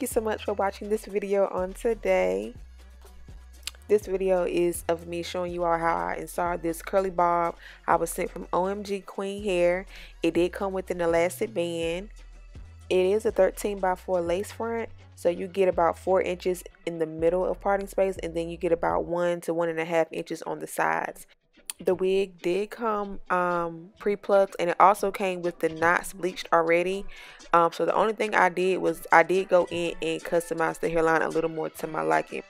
Thank you so much for watching this video on today. This video is of me showing you all how I installed this curly bob. I was sent from OMGqueen Hair. It did come with an elastic band. It is a 13x4 lace front, so you get about 4 inches in the middle of parting space, and then you get about 1 to 1.5 inches on the sides. The wig did come pre-plucked, and it also came with the knots bleached already. So the only thing I did was I did go in and customize the hairline a little more to my liking.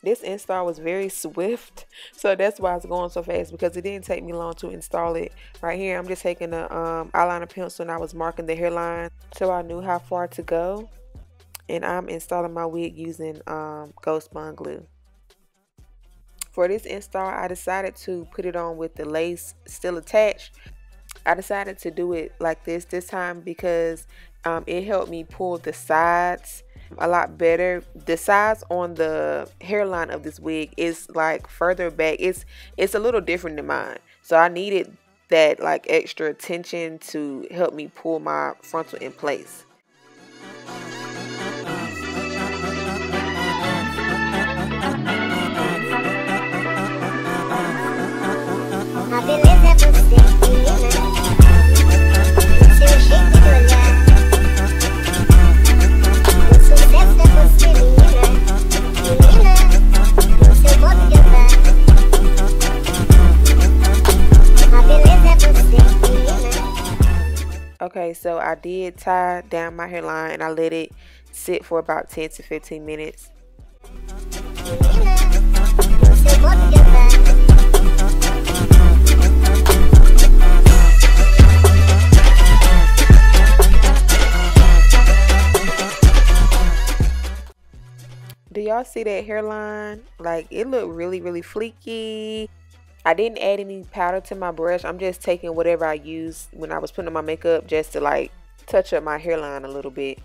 This install was very swift, so that's why it's going so fast, because it didn't take me long to install it. Right here, I'm just taking a eyeliner pencil and I was marking the hairline so I knew how far to go. And I'm installing my wig using Ghost Bond glue. For this install, I decided to put it on with the lace still attached. I decided to do it like this time because it helped me pull the sides a lot better. The sides on the hairline of this wig is like further back. It's a little different than mine, so I needed that like extra attention to help me pull my frontal in place. Okay, so I did tie down my hairline and I let it sit for about 10 to 15 minutes. Do y'all see that hairline? Like, it looked really fleeky. I didn't add any powder to my brush. I'm just taking whatever I used when I was putting on my makeup just to like touch up my hairline a little bit.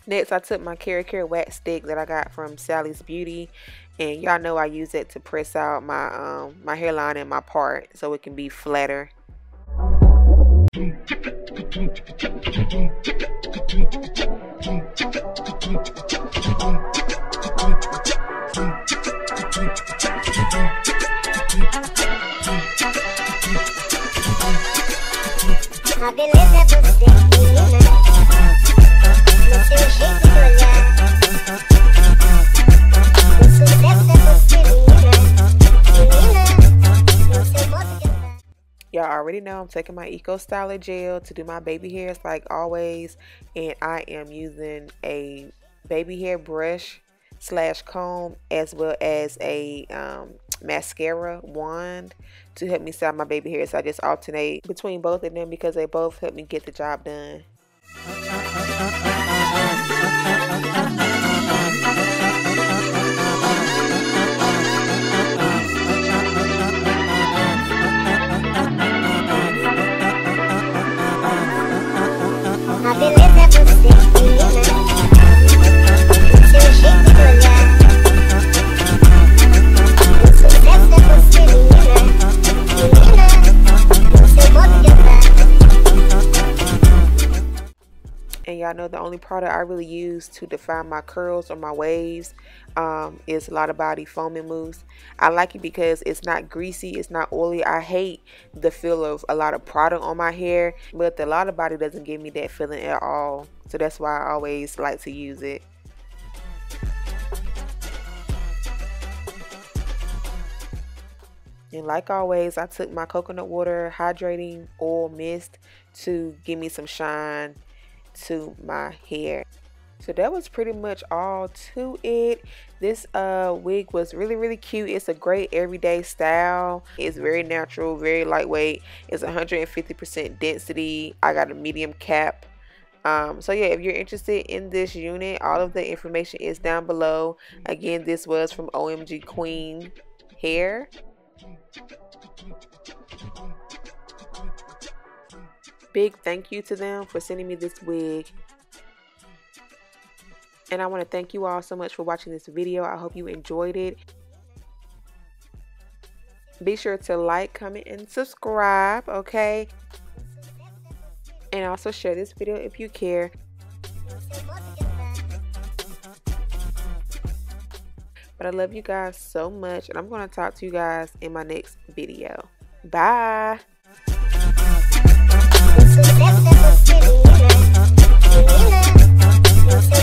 Next, I took my Care wax stick that I got from Sally's Beauty, and y'all know I use it to press out my my hairline and my part so it can be flatter. Y'all already know I'm taking my Eco Styler gel to do my baby hairs like always, and I am using a baby hair brush / comb as well as a mascara wand to help me style my baby hair. So I just alternate between both of them because they both help me get the job done. And y'all know the only product I really use to define my curls or my waves is a lot of body foaming mousse. I like it because it's not greasy, it's not oily. I hate the feel of a lot of product on my hair, but the lot of body doesn't give me that feeling at all. So that's why I always like to use it. And like always, I took my coconut water hydrating oil mist to give me some shine to my hair. So that was pretty much all to it. This wig was really cute. It's a great everyday style. It's very natural, very lightweight. It's 150% density. I got a medium cap. So yeah, if you're interested in this unit, all of the information is down below. Again, this was from OMGqueen Hair. Big thank you to them for sending me this wig. And I want to thank you all so much for watching this video. I hope you enjoyed it. Be sure to like, comment, and subscribe, okay? And also share this video if you care. But I love you guys so much, and I'm going to talk to you guys in my next video. Bye. Você